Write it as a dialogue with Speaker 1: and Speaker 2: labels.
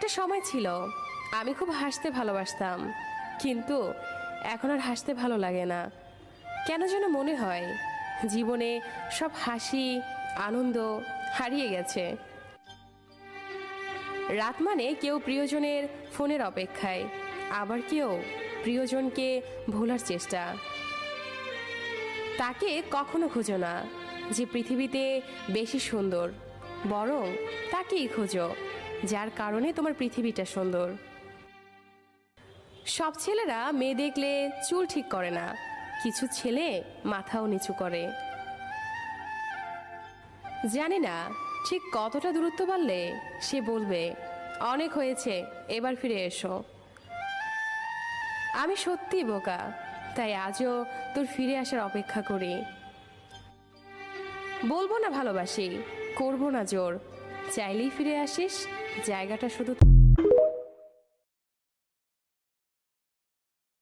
Speaker 1: একটা সময় ছিল আমি খুব হাসতে ভালোবাসতাম, কিন্তু এখন আর হাসতে ভালো লাগে না। কেন যেন মনে হয় জীবনে সব হাসি আনন্দ হারিয়ে গেছে। রাত মানে কেউ প্রিয়জনের ফোনের অপেক্ষায়, আবার কেউ প্রিয়জনকে ভোলার চেষ্টা। তাকে কখনো খোঁজো না যে পৃথিবীতে বেশি সুন্দর, বরং তাকেই খোঁজো যার কারণে তোমার পৃথিবীটা সুন্দর। সব ছেলেরা মেয়ে দেখলে চুল ঠিক করে না, কিছু ছেলে মাথাও নিচু করে। জানি না ঠিক কতটা দূরত্ব বাড়লে সে বলবে অনেক হয়েছে, এবার ফিরে এসো। আমি সত্যিই বোকা, তাই আজও তোর ফিরে আসার অপেক্ষা করি। বলবো না ভালোবাসি, করবো না জোর, চাইলেই ফিরে আসিস, জায়গাটা শুধু